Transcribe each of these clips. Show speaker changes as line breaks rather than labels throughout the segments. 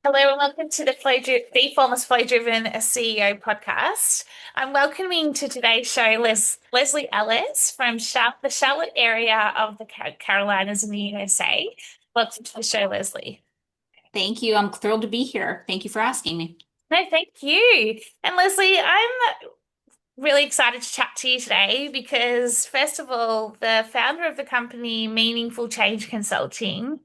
Hello and welcome to the Bee Formless Flow Driven CEO podcast. I'm welcoming to today's show Leslie Ellis from the Charlotte area of the Carolinas in the USA. Welcome to the show, Leslie.
Thank you. I'm thrilled to be here. Thank you for asking me.
No, thank you. And Leslie, I'm really excited to chat to you today because, first of all, the founder of the company Meaningful Change Consulting.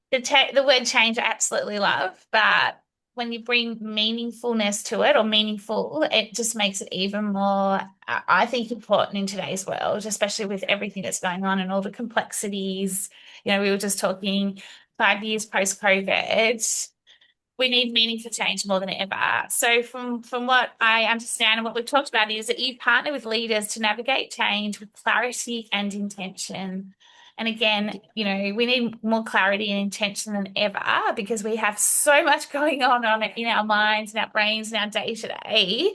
The word change I absolutely love, but when you bring meaningfulness to it or meaningful, it just makes it even more, I think, important in today's world, especially with everything that's going on and all the complexities. We were just talking 5 years post-COVID. We need meaningful change more than ever. So from what I understand and what we've talked about is that you partner with leaders to navigate change with clarity and intention. And again, we need more clarity and intention than ever because we have so much going on it in our minds and our brains and our day to day.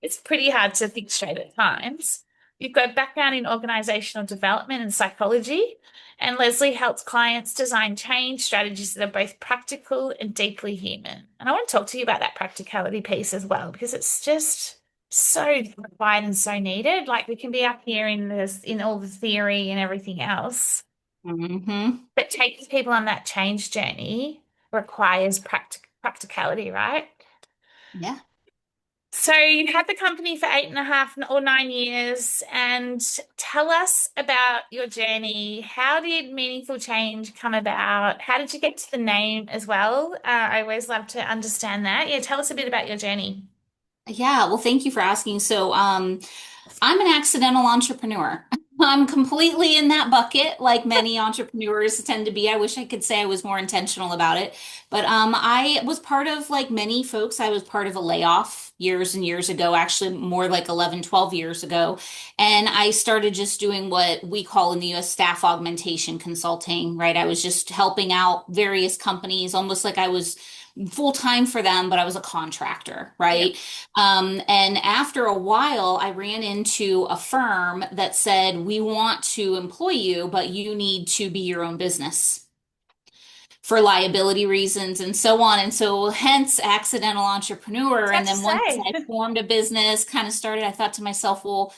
It's pretty hard to think straight at times. You've got a background in organizational development and psychology, and Leslie helps clients design change strategies that are both practical and deeply human. And I want to talk to you about that practicality piece as well, because it's just so required and so needed. Like we can be up here in all the theory and everything else,
Hmm.
but taking people on that change journey requires practicality, right?
Yeah.
So you had the company for 8.5 or 9 years, and tell us about your journey. How did Meaningful Change come about? How did you get to the name as well? I always love to understand that. Yeah, tell us a bit about your journey.
Yeah. Well, thank you for asking. I'm an accidental entrepreneur. I'm completely in that bucket, like many entrepreneurs tend to be. I wish I could say I was more intentional about it. But I was part of, like many folks, I was part of a layoff years and years ago, actually more like 11, 12 years ago. And I started just doing what we call in the US staff augmentation consulting, right? I was just helping out various companies, almost like I was full time for them, but I was a contractor,
Yeah.
right? And after a while, I ran into a firm that said, we want to employ you, but you need to be your own business for liability reasons and so on. And so, hence, accidental
I was
entrepreneur.
about
And
to
then once
say.
I formed a business, kind of started, I thought to myself, well,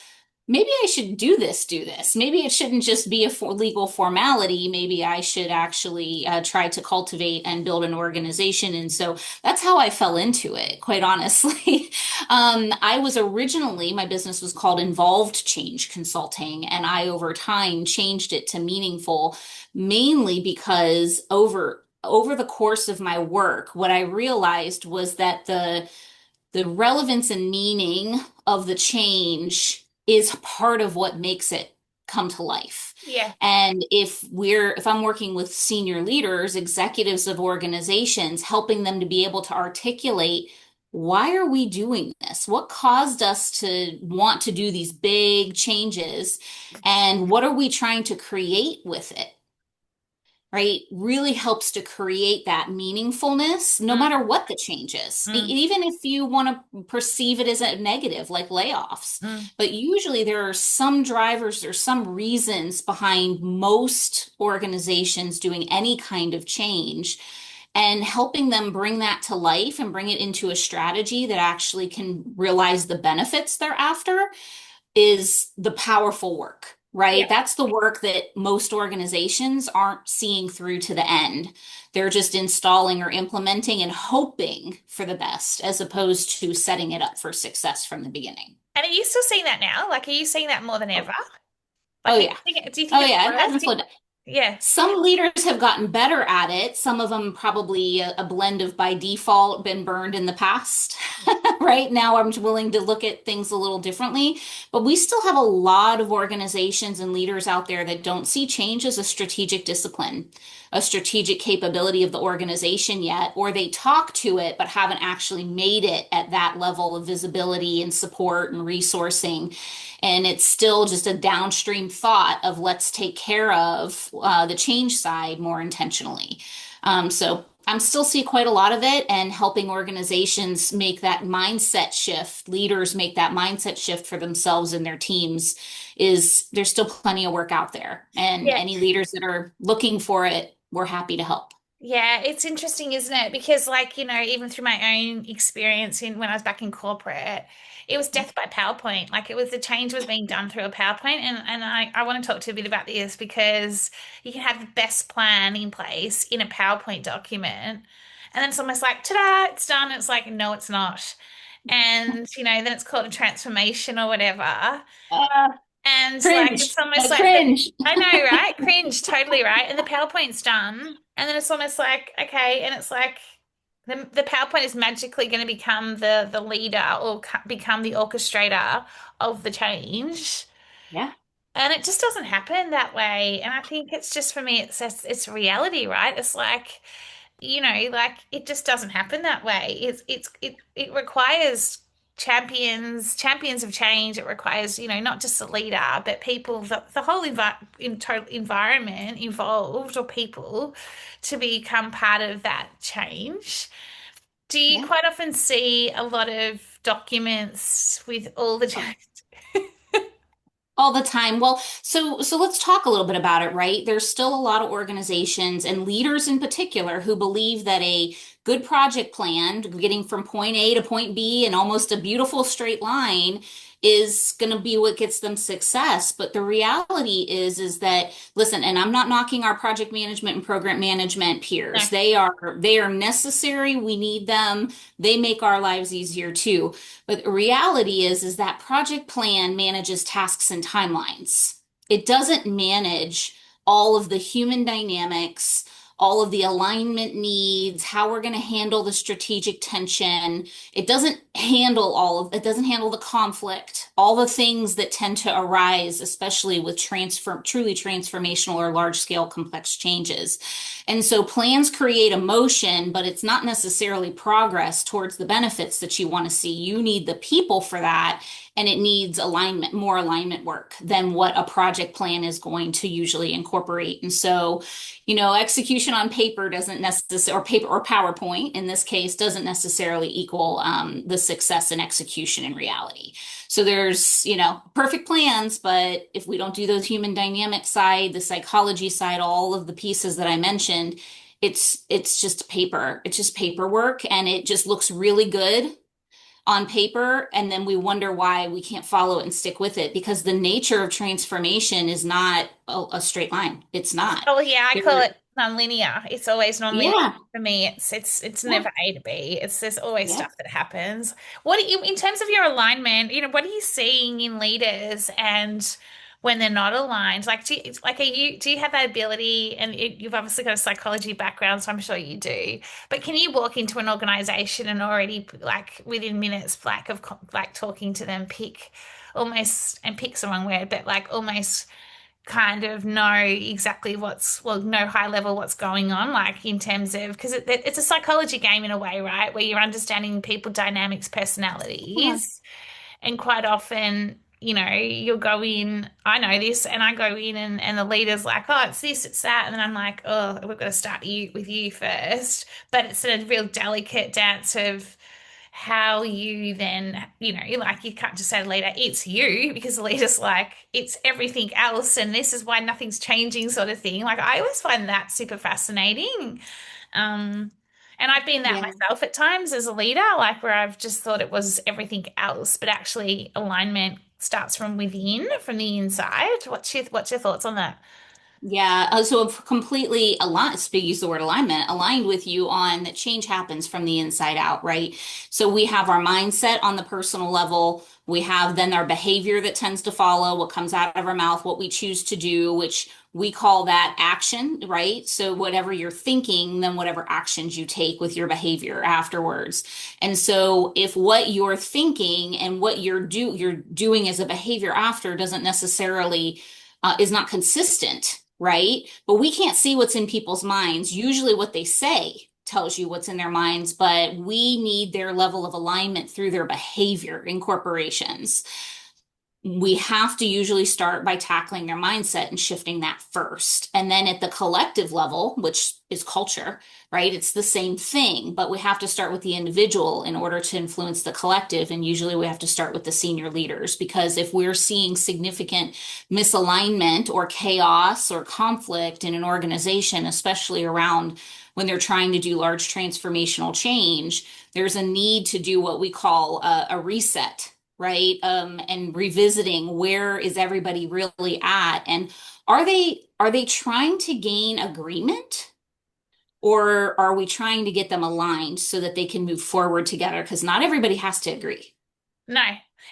maybe I should do this. Maybe it shouldn't just be a legal formality. Maybe I should actually try to cultivate and build an organization. And so that's how I fell into it, quite honestly. I was originally, my business was called Involved Change Consulting, and I over time changed it to Meaningful, mainly because over the course of my work, what I realized was that the relevance and meaning of the change is part of what makes it come to life.
Yeah.
And if I'm working with senior leaders, executives of organizations, helping them to be able to articulate, why are we doing this? What caused us to want to do these big changes? And what are we trying to create with it? Right, really helps to create that meaningfulness no
Mm,
matter what the change is.
mm,
Even if you want to perceive it as a negative, like layoffs.
mm.
But usually there are some drivers, there's some reasons behind most organizations doing any kind of change, and helping them bring that to life and bring it into a strategy that actually can realize the benefits they're after is the powerful work,
Yeah.
right? That's the work that most organizations aren't seeing through to the end. They're just installing or implementing and hoping for the best as opposed to setting it up for success from the beginning.
And are you still seeing that now? Like, are you seeing that more than
Oh,
ever?
oh
Like,
yeah.
do you think
Oh
it's
yeah, it
worse?
hasn't slowed down.
Yeah.
Some leaders have gotten better at it. Some of them probably a blend of by default been burned in the past. Right now, I'm willing to look at things a little differently. But we still have a lot of organizations and leaders out there that don't see change as a strategic discipline, a strategic capability of the organization yet, or they talk to it but haven't actually made it at that level of visibility and support and resourcing. And it's still just a downstream thought of let's take care of the change side more intentionally. So I'm still see quite a lot of it, and helping organizations make that mindset shift, leaders make that mindset shift for themselves and their teams is there's still plenty of work out there. And
Yeah.
any leaders that are looking for it, we're happy to help.
Yeah, it's interesting, isn't it? Because like, even through my own experience in when I was back in corporate, it was
Yeah,
death by PowerPoint. Like it was the change was being done through a PowerPoint. And I want to talk to you a bit about this because you can have the best plan in place in a PowerPoint document. And then it's almost like, ta-da, it's done. It's like, no, it's not. And, then it's called a transformation or whatever.
Uh,
And like
cringe.
it's almost like the
Cringe.
I know, right? Cringe, totally right. And the PowerPoint's done. And then it's almost like, okay, and it's like the PowerPoint is magically going to become the leader or become the orchestrator of the change.
Yeah.
And it just doesn't happen that way. And I think it's just for me, it's reality, right? It's like, like it just doesn't happen that way. It requires champions of change. It requires, not just a leader, but people, the whole total environment involved or people to become part of that change. Do you
Yeah.
quite often see a lot of documents with all the change?
All the time. Well, so let's talk a little bit about it, right? There's still a lot of organizations and leaders in particular who believe that a good project plan, getting from point A to point B in almost a beautiful straight line, is going to be what gets them success. But the reality is that, listen, and I'm not knocking our project management and program management
No.
peers. They are necessary. We need them. They make our lives easier too. But the reality is that project plan manages tasks and timelines. It doesn't manage all of the human dynamics, all of the alignment needs, how we're going to handle the strategic tension. It doesn't handle the conflict, all the things that tend to arise, especially with truly transformational or large scale complex changes. And so plans create emotion, but it's not necessarily progress towards the benefits that you want to see. You need the people for that, and it needs alignment, more alignment work than what a project plan is going to usually incorporate. And so, execution on paper doesn't necessarily, or paper or PowerPoint in this case, doesn't necessarily equal the success and execution in reality. So there's, perfect plans, but if we don't do those human dynamic side, the psychology side, all of the pieces that I mentioned, it's just paper. It's just paperwork, and it just looks really good on paper, and then we wonder why we can't follow it and stick with it because the nature of transformation is not a straight line. It's not.
Oh yeah, I call
There,
it non-linear. It's always non-linear
yeah,
for me. It's
yeah,
never A to B. There's always
yeah.
stuff that happens. What do you in terms of your alignment, what are you seeing in leaders and when they're not aligned? Like do you have that ability and you've obviously got a psychology background, so I'm sure you do. But can you walk into an organization and already like within minutes like talking to them pick's the wrong word, but like almost kind of know exactly know high level what's going on, like in terms of, because it's a psychology game in a way, right? Where you're understanding people dynamics,
Yeah.
personalities, and quite often, you'll go in, I know this, and I go in and the leader's like, oh, it's this, it's that. And then I'm like, oh, we've got to start with you first. But it's a real delicate dance of how you then, like you can't just say to the leader, it's you, because the leader's like, it's everything else, and this is why nothing's changing, sort of thing. Like I always find that super fascinating. Um, and I've been that
Yeah.
myself at times as a leader, like where I've just thought it was everything else, but actually alignment starts from within, from the inside. What's your thoughts on that?
Yeah, so I've completely aligned, use the word alignment, aligned with you on that change happens from the inside out, right? So we have our mindset on the personal level. We have then our behavior that tends to follow what comes out of our mouth, what we choose to do, which we call that action, right? So whatever you're thinking, then whatever actions you take with your behavior afterwards. And so if what you're thinking and what you're doing as a behavior after doesn't necessarily is not consistent, right? But we can't see what's in people's minds. Usually, what they say tells you what's in their minds, but we need their level of alignment through their behavior in corporations. we have to usually start by tackling their mindset and shifting that first. And then at the collective level, which is culture, right? It's the same thing, but we have to start with the individual in order to influence the collective. And usually we have to start with the senior leaders, because if we're seeing significant misalignment or chaos or conflict in an organization, especially around when they're trying to do large transformational change, there's a need to do what we call a reset, right? And revisiting, where is everybody really at, and are they trying to gain agreement, or are we trying to get them aligned so that they can move forward together? Because not everybody has to agree,
No,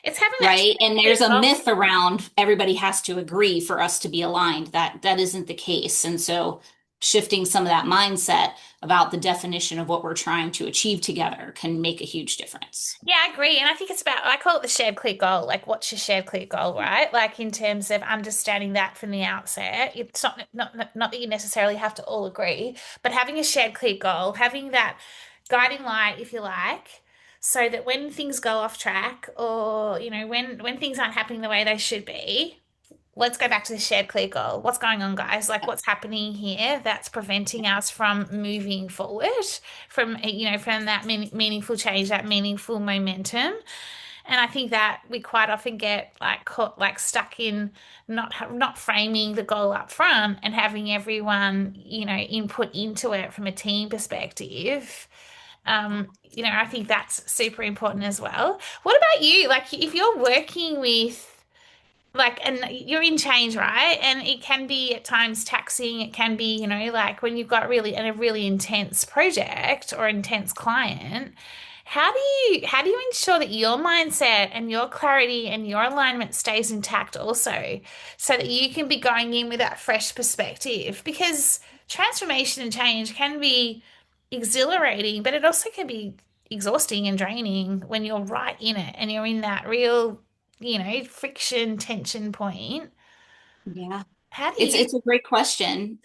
it's having that
right? And
shared
there's a
goal.
myth around everybody has to agree for us to be aligned. That isn't the case. And so shifting some of that mindset about the definition of what we're trying to achieve together can make a huge difference.
Yeah, I agree. And I think it's about, I call it the shared clear goal. Like, what's your shared clear goal, right? Like, in terms of understanding that from the outset. It's not that you necessarily have to all agree, but having a shared clear goal, having that guiding light, if you like, so that when things go off track, or, when things aren't happening the way they should be, let's go back to the shared clear goal. What's going on, guys? Like, what's happening here that's preventing us from moving forward, from that meaningful change, that meaningful momentum? And I think that we quite often get like caught, like stuck in not framing the goal up front and having everyone, input into it from a team perspective. I think that's super important as well. What about you? Like, if you're working with, like, and you're in change, right? And it can be at times taxing. It can be, like when you've got a really intense project or intense client. How do you ensure that your mindset and your clarity and your alignment stays intact also, so that you can be going in with that fresh perspective? Because transformation and change can be exhilarating, but it also can be exhausting and draining when you're right in it and you're in that real, friction, tension point.
Yeah.
How do
It's
you?
it's a great question.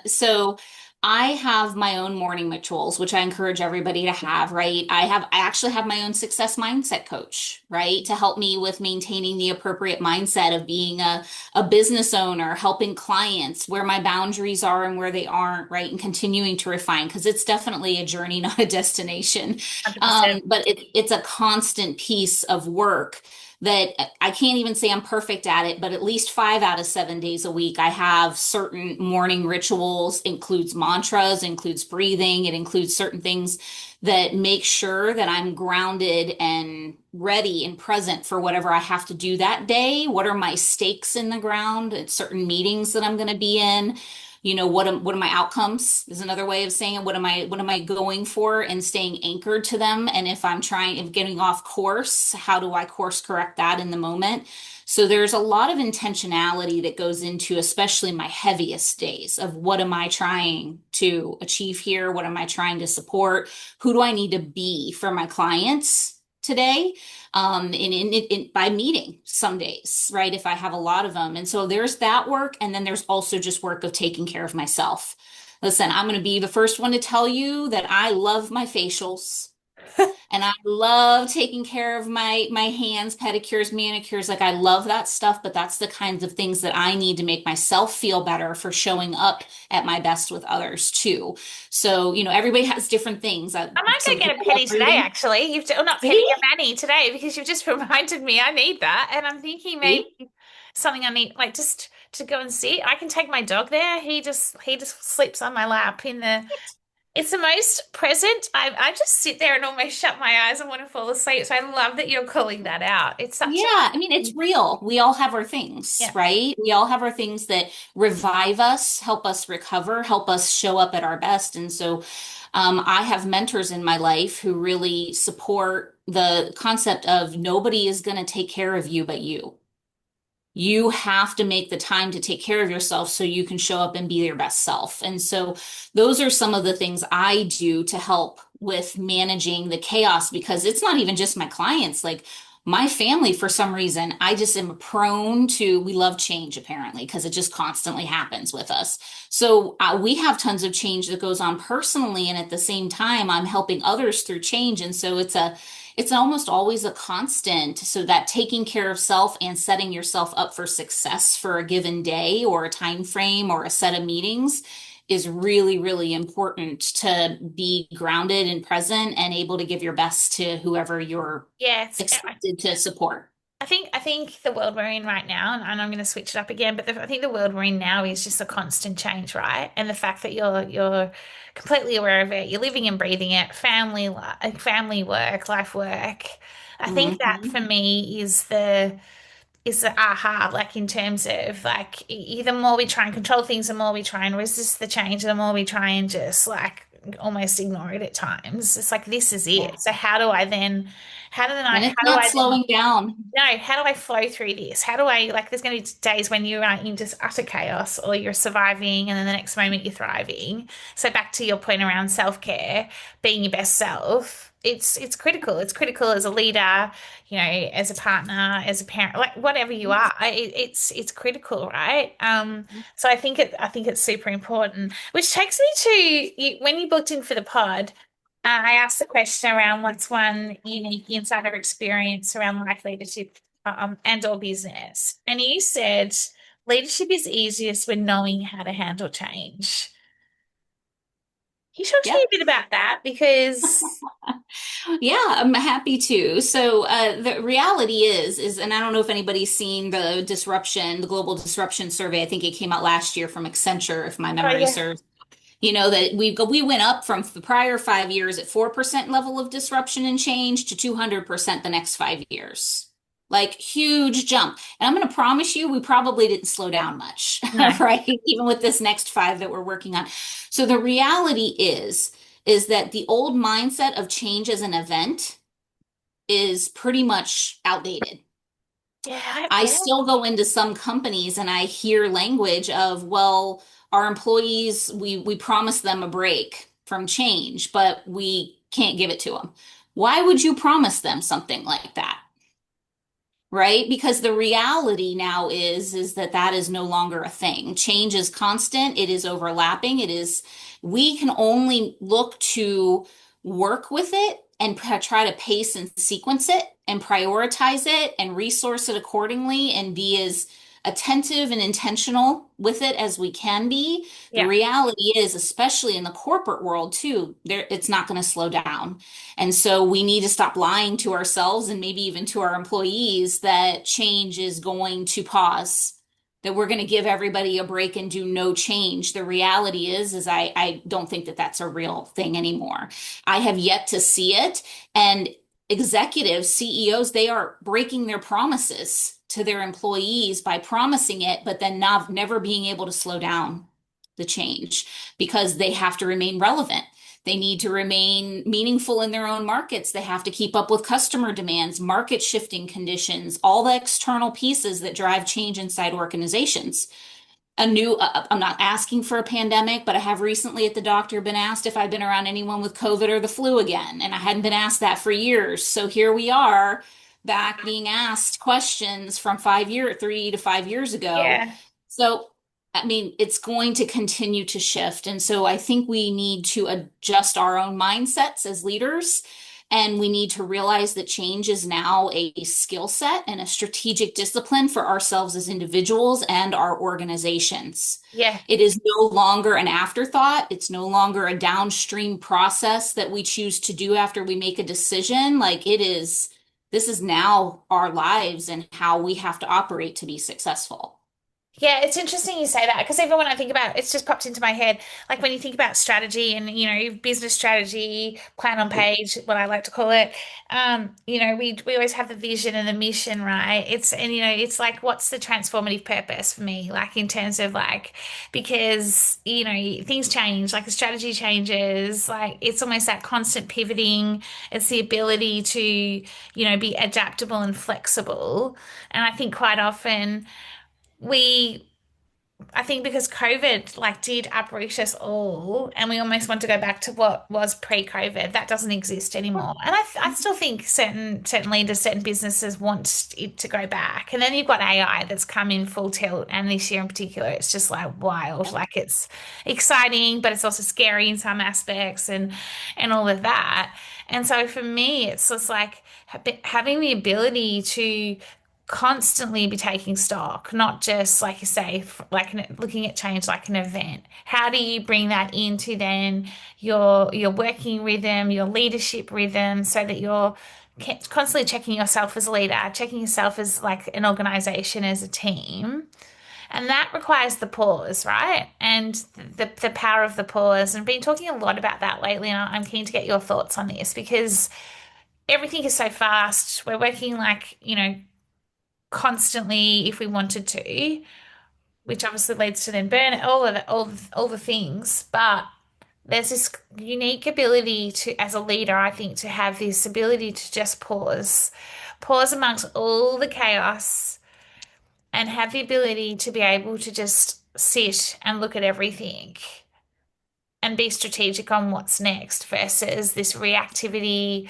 So I have my own morning rituals, which I encourage everybody to have, right? I actually have my own success mindset coach, right? To help me with maintaining the appropriate mindset of being a business owner, helping clients where my boundaries are and where they aren't, right? And continuing to refine, because it's definitely a journey, not a destination.
100%.
But it's a constant piece of work that I can't even say I'm perfect at it, but at least 5 out of 7 days a week, I have certain morning rituals, includes mantras, includes breathing, it includes certain things that make sure that I'm grounded and ready and present for whatever I have to do that day. What are my stakes in the ground at certain meetings that I'm going to be in? What are my outcomes is another way of saying it. What am I going for, and staying anchored to them? And if getting off course, how do I course correct that in the moment? So there's a lot of intentionality that goes into, especially my heaviest days, of what am I trying to achieve here? What am I trying to support? Who do I need to be for my clients today? By meeting some days, right? If I have a lot of them. And so there's that work. And then there's also just work of taking care of myself. Listen, I'm going to be the first one to tell you that I love my facials. And I love taking care of my hands, pedicures, manicures. Like, I love that stuff, but that's the kinds of things that I need to make myself feel better for showing up at my best with others too. So, everybody has different things.
I might go
Some
get a
people love
pedi today,
reading.
actually. Well, not pedi,
See?
a mani today, because you've just reminded me I need that. And I'm thinking maybe
See?
something I need, like, just to go and sit. I can take my dog there. He just sleeps on my lap in the. It's the most present. I just sit there and almost shut my eyes and want to fall asleep. So I love that you're calling that out. It's such
Yeah, I mean,
a,
it's real. We all have our things,
yeah.
right? We all have our things that revive us, help us recover, help us show up at our best. And so, I have mentors in my life who really support the concept of nobody is going to take care of you but you. You have to make the time to take care of yourself so you can show up and be your best self. And so those are some of the things I do to help with managing the chaos, because it's not even just my clients. Like, my family, for some reason, I just am prone to, we love change apparently, because it just constantly happens with us. So we have tons of change that goes on personally. And at the same time, I'm helping others through change. And so It's almost always a constant. So that taking care of self and setting yourself up for success for a given day or a time frame or a set of meetings is really, really important to be grounded and present and able to give your best to whoever you're
Yes,
expected to support.
I think the world we're in right now, and I'm going to switch it up again, but I think the world we're in now is just a constant change, right? And the fact that you're completely aware of it, you're living and breathing it, family work, life work. I think that for
Hmm.
me is the aha, like in terms of like the more we try and control things, the more we try and resist the change, the more we try and just like almost ignore it at times. It's like this is
Yeah.
it. So
And it's not
how do I then
slowing down.
no, how do I flow through this? How do I, like, there's going to be days when you are in just utter chaos or you're surviving and then the next moment you're thriving. So back to your point around self-care, being your best self, it's critical. It's critical as a leader, as a partner, as a parent, like whatever you are, it's critical, right? So I think it's super important, which takes me to when you booked in for the pod. I asked the question around what's one unique insider experience around life leadership and or business. And you said leadership is easiest when knowing how to handle change. Can you talk to me a
Yep.
bit about that? Because,
Yeah, I'm happy to. So the reality is, and I don't know if anybody's seen the disruption, the global disruption survey. I think it came out last year from Accenture, if my
oh
memory
yeah,
serves. That we went up from the prior 5 years at 4% level of disruption and change to 200% the next 5 years. Like huge jump. And I'm going to promise you, we probably didn't slow down much,
no,
right? Even with this next five that we're working on. So the reality is that the old mindset of change as an event is pretty much outdated.
yeah,
I
yeah,
still go into some companies and I hear language of, well, our employees, we promise them a break from change, but we can't give it to them. Why would you promise them something like that? Right? Because the reality now is that that is no longer a thing. Change is constant, it is overlapping, we can only look to work with it and try to pace and sequence it and prioritize it and resource it accordingly and be as attentive and intentional with it as we can be. The
yeah,
reality is, especially in the corporate world too, it's not going to slow down. And so we need to stop lying to ourselves and maybe even to our employees that change is going to pause, that we're going to give everybody a break and do no change. The reality is I don't think that that's a real thing anymore. I have yet to see it. And executives, CEOs, they are breaking their promises to their employees by promising it, but then not, never being able to slow down the change because they have to remain relevant. They need to remain meaningful in their own markets. They have to keep up with customer demands, market shifting conditions, all the external pieces that drive change inside organizations. I'm not asking for a pandemic, but I have recently at the doctor been asked if I've been around anyone with COVID or the flu again. And I hadn't been asked that for years. So here we are back being asked questions from 3 to 5 years ago.
yeah.
So, I mean, it's going to continue to shift. And so I think we need to adjust our own mindsets as leaders. And we need to realize that change is now a skill set and a strategic discipline for ourselves as individuals and our organizations.
Yeah.
It is no longer an afterthought. It's no longer a downstream process that we choose to do after we make a decision. This is now our lives and how we have to operate to be successful.
Yeah, it's interesting you say that because even when I think about it, it's just popped into my head. Like when you think about strategy and, business strategy, plan on page, what I like to call it, we always have the vision and the mission, right? It's like, what's the transformative purpose for me? Like in terms of like, because, things change, like the strategy changes, like it's almost that constant pivoting. It's the ability to, be adaptable and flexible. And I think quite often, we I think because COVID like did uproot us all, and we almost want to go back to what was pre-COVID. That doesn't exist anymore. And I still think certain leaders, certain businesses want it to go back. And then you've got AI that's come in full tilt, and this year in particular, it's just like wild.
Yep.
Like it's exciting, but it's also scary in some aspects, and all of that. And so for me, it's just like having the ability to constantly be taking stock, not just like you say, looking at change like an event. How do you bring that into then your working rhythm, your leadership rhythm, so that you're constantly checking yourself as a leader, checking yourself as like an organization, as a team. And that requires the pause, right? And the power of the pause. And been talking a lot about that lately, and I'm keen to get your thoughts on this because everything is so fast. We're working like, constantly if we wanted to, which obviously leads to then burn all the things. But there's this unique ability to, as a leader, I think, to have this ability to just pause amongst all the chaos and have the ability to be able to just sit and look at everything and be strategic on what's next versus this reactivity,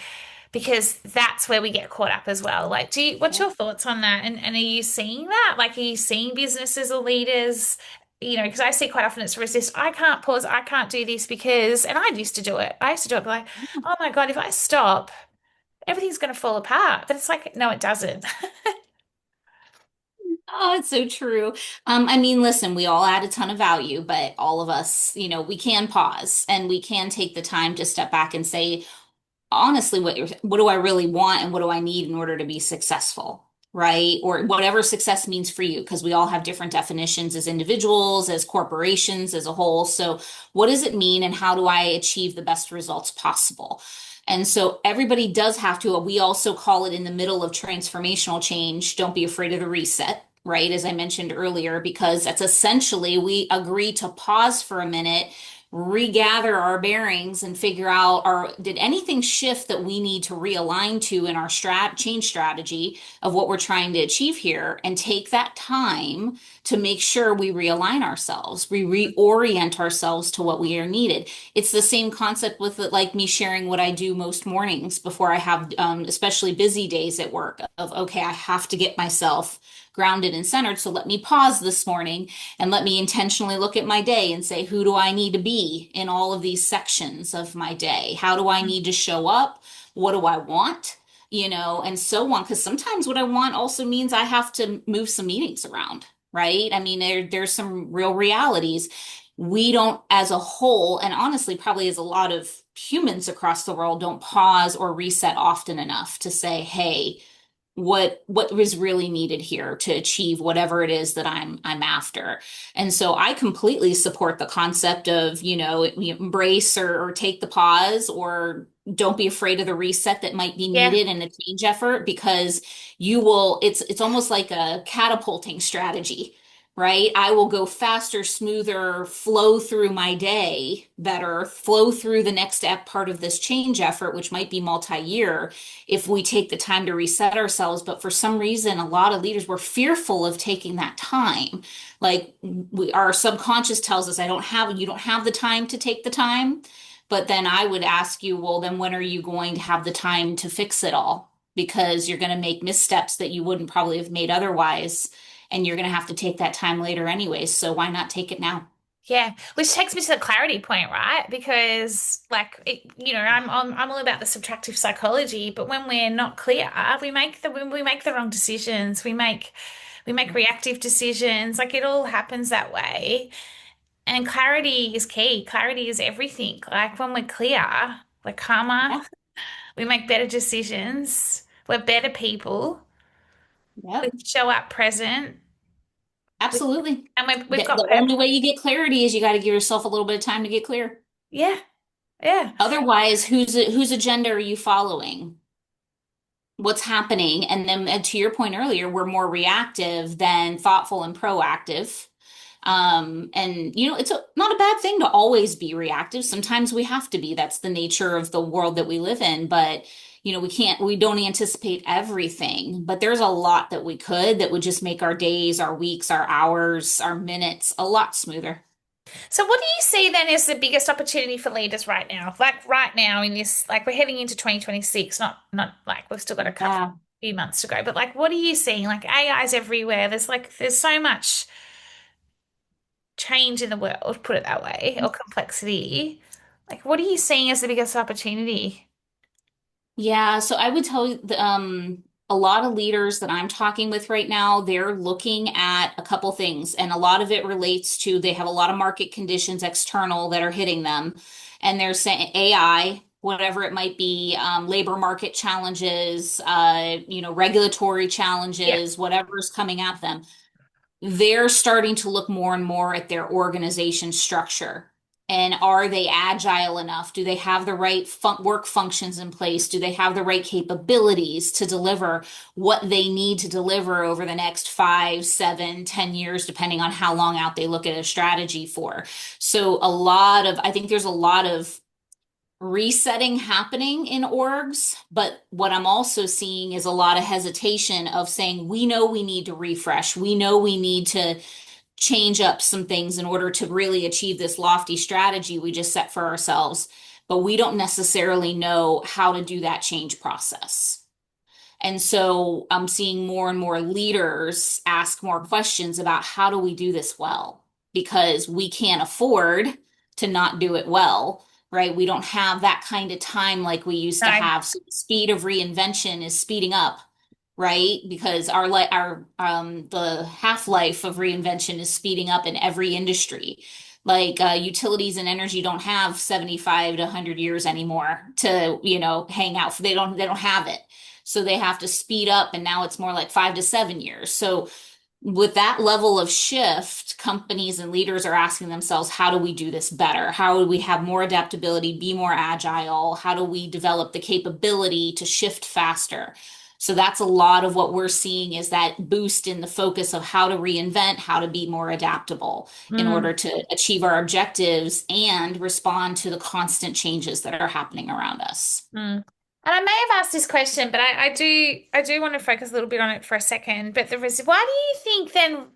because that's where we get caught up as well. Like, what's
Yep.
your thoughts on that? And are you seeing that? Like, are you seeing businesses or leaders, because I see quite often it's resist. I can't pause. I can't do this because, and I used to do it. I used to do it like, oh my God, if I stop, everything's going to fall apart. But it's like, no, it doesn't.
Oh, it's so true. I mean, listen, we all add a ton of value, but all of us, we can pause and we can take the time to step back and say, honestly, what do I really want and what do I need in order to be successful, right? Or whatever success means for you, because we all have different definitions as individuals, as corporations, as a whole. So, what does it mean and how do I achieve the best results possible? And so everybody does have to, we also call it in the middle of transformational change, don't be afraid of the reset, right? As I mentioned earlier, because that's essentially we agree to pause for a minute, regather our bearings and figure out did anything shift that we need to realign to in our change strategy of what we're trying to achieve here, and take that time to make sure we realign ourselves, we reorient ourselves to what we are needed. It's the same concept with like me sharing what I do most mornings before I have especially busy days at work of, okay, I have to get myself grounded and centered, so let me pause this morning and let me intentionally look at my day and say, who do I need to be in all of these sections of my day? How do I need to show up? What do I want? And so on. Because sometimes what I want also means I have to move some meetings around, right? I mean, there's some real realities. We don't, as a whole, and honestly, probably as a lot of humans across the world, don't pause or reset often enough to say, hey, what was really needed here to achieve whatever it is that I'm after. And so I completely support the concept of, embrace or take the pause, or don't be afraid of the reset that might be
Yeah.
needed in a change effort, because you will, it's almost like a catapulting strategy. Right? I will go faster, smoother, flow through my day better, flow through the next part of this change effort, which might be multi-year, if we take the time to reset ourselves. But for some reason, a lot of leaders were fearful of taking that time. Like our subconscious tells us, you don't have the time to take the time. But then I would ask you, well, then when are you going to have the time to fix it all? Because you're going to make missteps that you wouldn't probably have made otherwise. And you're going to have to take that time later anyways. So why not take it now?
Yeah, which takes me to the clarity point, right? Because like I'm all about the subtractive psychology, but when we're not clear, when we make the wrong decisions, we make reactive decisions. Like it all happens that way. And clarity is key. Clarity is everything. Like when we're clear, we're calmer,
Yeah.
we make better decisions, we're better people, we
Yep.
show up present, we,
Absolutely.
and we've got
The only way you get clarity is you got to give yourself a little bit of time to get clear.
yeah, yeah,
Otherwise, whose agenda are you following? What's happening? And then, and to your point earlier, we're more reactive than thoughtful and proactive. And it's not a bad thing to always be reactive. Sometimes we have to be. That's the nature of the world that we live in. But we don't anticipate everything, but there's a lot that we could that would just make our days, our weeks, our hours, our minutes a lot smoother.
So what do you see then as the biggest opportunity for leaders right now? Like right now in this, like we're heading into 2026, not like we've still got a couple
Yeah.
few months to go, but like what are you seeing? Like AI's everywhere. There's so much change in the world, put it that way, or complexity. Like what are you seeing as the biggest opportunity?
Yeah, so I would tell you a lot of leaders that I'm talking with right now, they're looking at a couple things, and a lot of it relates to they have a lot of market conditions external that are hitting them, and they're saying AI, whatever it might be, labor market challenges, regulatory
Yeah.
challenges, whatever's coming at them. They're starting to look more and more at their organization structure. And are they agile enough? Do they have the right work functions in place? Do they have the right capabilities to deliver what they need to deliver over the next 5, 7, 10 years, depending on how long out they look at a strategy for? So I think there's a lot of resetting happening in orgs, but what I'm also seeing is a lot of hesitation of saying, we know we need to refresh. We know we need to change up some things in order to really achieve this lofty strategy we just set for ourselves, but we don't necessarily know how to do that change process. And so I'm seeing more and more leaders ask more questions about how do we do this well? Because we can't afford to not do it well, right? We don't have that kind of time like we used to
No.
have. So the speed of reinvention is speeding up, right? Because our the half-life of reinvention is speeding up in every industry. Like utilities and energy don't have 75 to 100 years anymore to, hang out. They don't have it. So they have to speed up, and now it's more like 5 to 7 years. So with that level of shift, companies and leaders are asking themselves, how do we do this better? How do we have more adaptability, be more agile? How do we develop the capability to shift faster? So that's a lot of what we're seeing is that boost in the focus of how to reinvent, how to be more adaptable in order
Mm.
to achieve our objectives and respond to the constant changes that are happening around us.
Mm. And I may have asked this question, but I do want to focus a little bit on it for a second. But why do you think then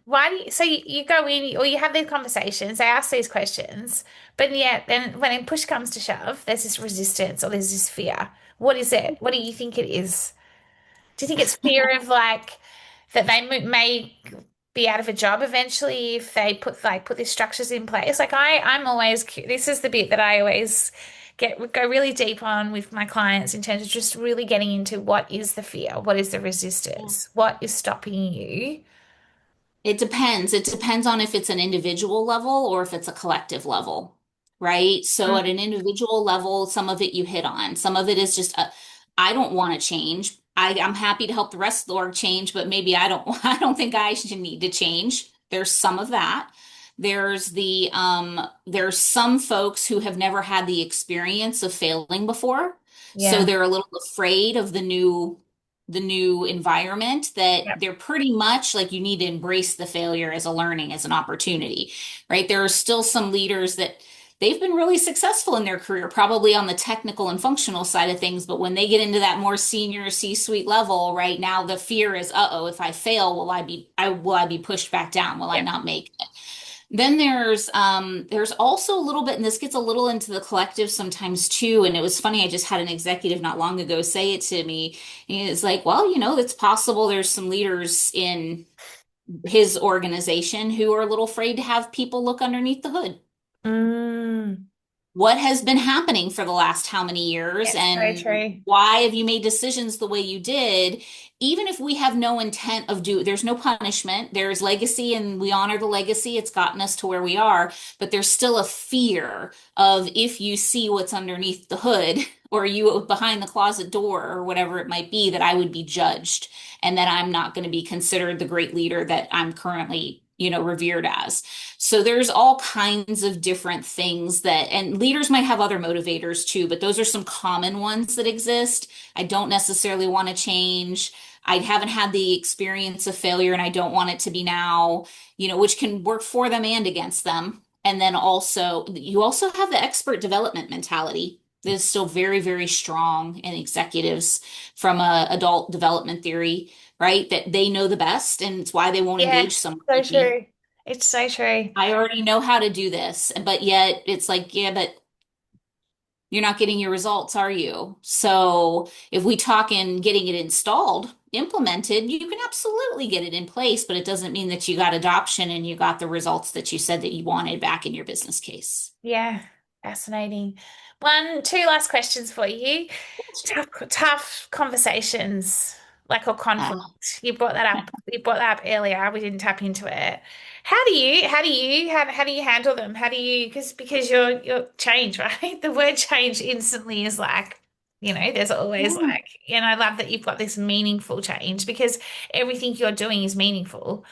so you go in or you have these conversations, they ask these questions, but yet then when push comes to shove, there's this resistance or there's this fear. What is it? What do you think it is? Do you think it's fear of like that they may be out of a job eventually if they put these structures in place? Like I'm always this is the bit that I always go really deep on with my clients in terms of just really getting into what is the fear, what is the resistance, what is stopping you?
It depends. It depends on if it's an individual level or if it's a collective level, right? So
Mm,
at an individual level, some of it you hit on. Some of it is just I don't want to change. I'm happy to help the rest of the org change, but maybe I don't I don't think I should need to change. There's some of that. There's some folks who have never had the experience of failing before. So
yeah.
they're a little afraid of the new environment that
Yep.
they're pretty much like you need to embrace the failure as a learning, as an opportunity, right? There are still some leaders that they've been really successful in their career, probably on the technical and functional side of things, but when they get into that more senior C-suite level, right now the fear is, uh-oh, if I fail, will I be pushed back down? Will I
Yep.
not make it? Then there's also a little bit, and this gets a little into the collective sometimes too. And it was funny, I just had an executive not long ago say it to me. And it's like, well, it's possible there's some leaders in his organization who are a little afraid to have people look underneath the hood.
Mm,
What has been happening for the last how many years,
it's so
and
true.
why have you made decisions the way you did? Even if we have no intent of there's no punishment, there's legacy and we honor the legacy. It's gotten us to where we are, but there's still a fear of if you see what's underneath the hood or you behind the closet door or whatever it might be, that I would be judged and that I'm not going to be considered the great leader that I'm currently, revered as. So there's all kinds of different things and leaders might have other motivators too, but those are some common ones that exist. I don't necessarily want to change. I haven't had the experience of failure and I don't want it to be now, which can work for them and against them. And then you also have the expert development mentality. is still very, very strong in executives from a adult development theory, right? That they know the best, and it's why they won't
Yeah,
engage someone
so
like me.
true. It's so true.
I already know how to do this, but yet it's like, yeah, but you're not getting your results, are you? So if we talk in getting it installed, implemented, you can absolutely get it in place, but it doesn't mean that you got adoption and you got the results that you said that you wanted back in your business case.
Yeah, fascinating. Two last questions for you. Tough conversations, like or
Uh,
conflict. You brought that up. You brought that up earlier. We didn't tap into it. How do you handle them? How do you because you're change, right? The word change instantly is like, there's always
yeah,
like, I love that you've got this meaningful change because everything you're doing is meaningful.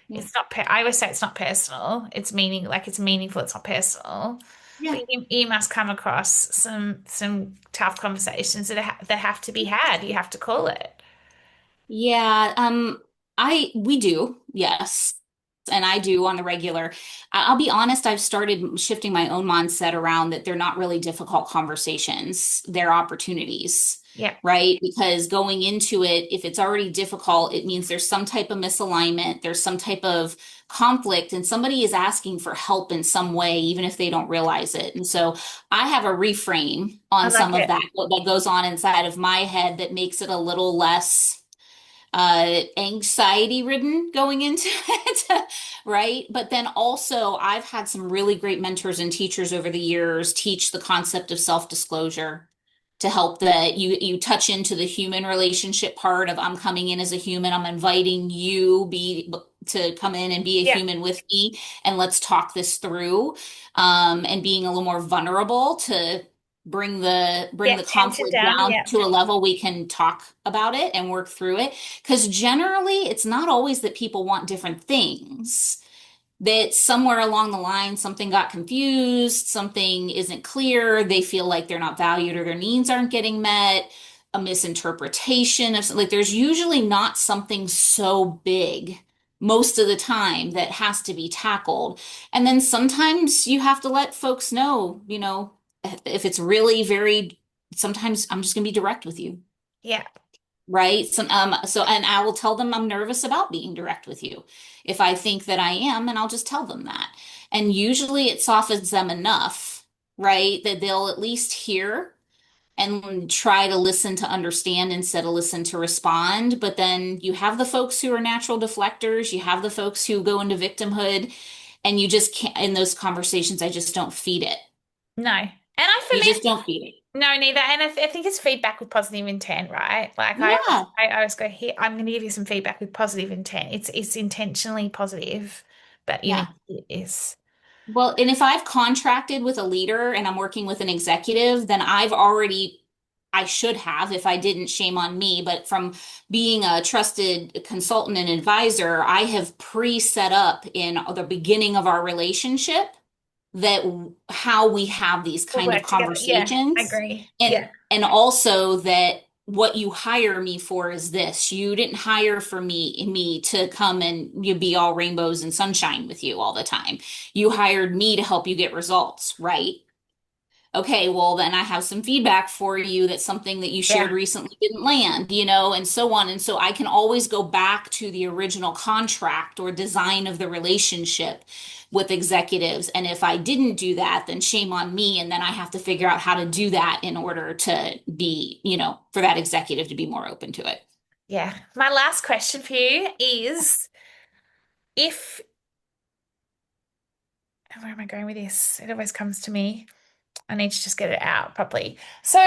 yeah,
It's not I always say it's not personal. It's it's meaningful, it's not personal.
yeah.
But you must come across some tough conversations that have to be had. You have to call it.
Yeah, we do, yes. And I do on the regular. I'll be honest, I've started shifting my own mindset around that they're not really difficult conversations. They're opportunities,
Yeah.
right? Because going into it, if it's already difficult, it means there's some type of misalignment, there's some type of conflict, and somebody is asking for help in some way, even if they don't realize it. And so I have a reframe
I
on
like
some of
it.
that goes on inside of my head that makes it a little less anxiety ridden going into it, right? But then also, I've had some really great mentors and teachers over the years teach the concept of self-disclosure to help that you touch into the human relationship part of I'm coming in as a human, I'm inviting you be to come in and be a
Yeah.
human with me, and let's talk this through, and being a little more vulnerable to bring
Yeah.
the
Tension
conflict
down.
down
Yeah.
to a level we can talk about it and work through it. Because generally, it's not always that people want different things. That somewhere along the line, something got confused, something isn't clear, they feel like they're not valued or their needs aren't getting met, a misinterpretation of something. Like there's usually not something so big most of the time that has to be tackled. And then sometimes you have to let folks know, if it's really very, sometimes I'm just going to be direct with you,
Yeah.
right? And I will tell them I'm nervous about being direct with you. If I think that I am, and I'll just tell them that. And usually it softens them enough, right? That they'll at least hear and try to listen to understand instead of listen to respond. But then you have the folks who are natural deflectors, you have the folks who go into victimhood, and you just can't, in those conversations, I just don't feed it.
No. And I for
You
me
just don't feed it.
no, neither. And I think it's feedback with positive intent, right? Like
Yeah.
I always go here, I'm going to give you some feedback with positive intent. It's intentionally positive, but
Yeah.
it is.
Well, and if I've contracted with a leader and I'm working with an executive, then I should have, if I didn't, shame on me. But from being a trusted consultant and advisor, I have pre-set up in the beginning of our relationship that how we have these
We'll
kind of
work together. Yeah, I
conversations,
agree.
and
Yeah.
also that what you hire me for is this. You didn't hire for me to come and you be all rainbows and sunshine with you all the time. You hired me to help you get results, right? Okay, well, then I have some feedback for you that something that you shared
Yeah.
recently didn't land, and so on. And so I can always go back to the original contract or design of the relationship with executives. And if I didn't do that, then shame on me. And then I have to figure out how to do that in order to be, for that executive to be more open to it.
Yeah. My last question for you is if, where am I going with this? It always comes to me. I need to just get it out properly. So,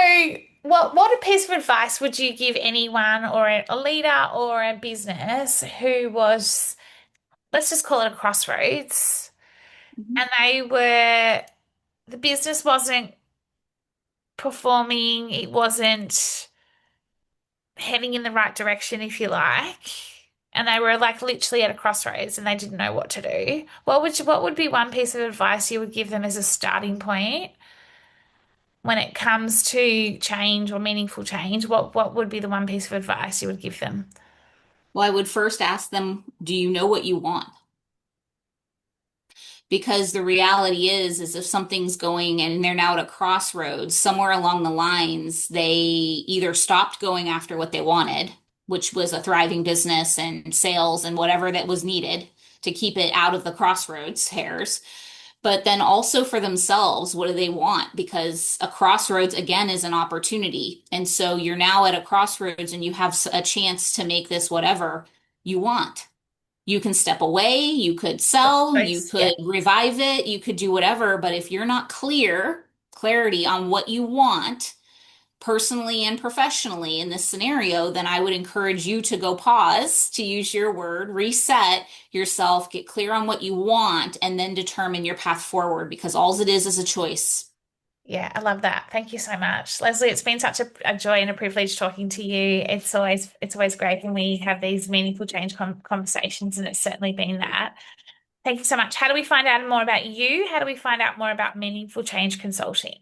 what a piece of advice would you give anyone or a leader or a business who was, let's just call it a crossroads,
Mhm.
and the business wasn't performing, it wasn't heading in the right direction, if you like, and they were like literally at a crossroads and they didn't know what to do. What would be one piece of advice you would give them as a starting point when it comes to change or meaningful change? What would be the one piece of advice you would give them?
Well, I would first ask them, do you know what you want? because the reality is if something's going and they're now at a crossroads, somewhere along the lines, they either stopped going after what they wanted, which was a thriving business and sales and whatever that was needed to keep it out of the crossroads hairs. But then also for themselves, what do they want? Because a crossroads again is an opportunity. And so you're now at a crossroads and you have a chance to make this whatever you want. You can step away, you could sell, you
Choice. Yeah.
could revive it, you could do whatever. But if you're not clarity on what you want, personally and professionally in this scenario, then I would encourage you to go pause, to use your word, reset yourself, get clear on what you want, and then determine your path forward because all it is a choice.
Yeah, I love that. Thank you so much, Leslie. It's been such a joy and a privilege talking to you. It's always great when we have these meaningful change conversations, and it's certainly been that. Thank you so much. How do we find out more about you? How do we find out more about meaningful change consulting?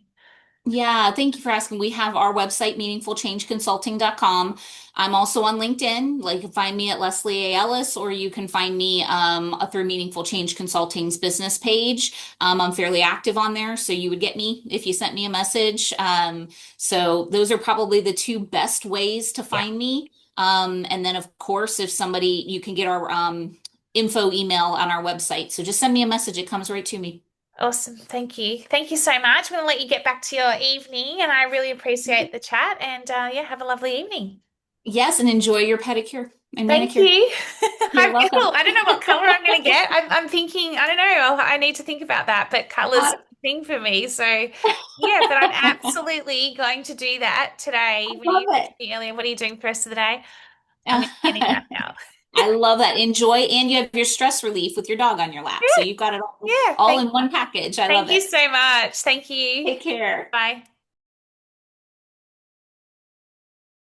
Yeah, thank you for asking. We have our website, meaningfulchangeconsulting.com. I'm also on LinkedIn. Like, you can find me at Leslie A. Ellis, or you can find me through Meaningful Change Consulting's business page. I'm fairly active on there, so you would get me if you sent me a message. So those are probably the two best ways to
Yeah.
find me. And then, of course, if somebody, you can get our info email on our website. So just send me a message. It comes right to me.
Awesome. Thank you. Thank you so much. I'm going to let you get back to your evening, and I really appreciate the chat. And yeah, have a lovely evening.
Yes, and enjoy your pedicure and
Thank
manicure.
you.
You're
I
welcome.
will. I don't know what color I'm going to get. I'm thinking, I don't know. I need to think about that, but color's
I
a thing for me. So, yeah, but I'm absolutely going to do that today. When
love
you
it.
mentioned me earlier, what are you doing for the rest of the day? I'm going to be getting that now.
I love that. Enjoy, and you have your stress relief with your dog on your lap. So
Yeah,
you've got it
yeah.
all in one package. I love
Thank you
it.
so much. Thank you.
Take care.
Bye.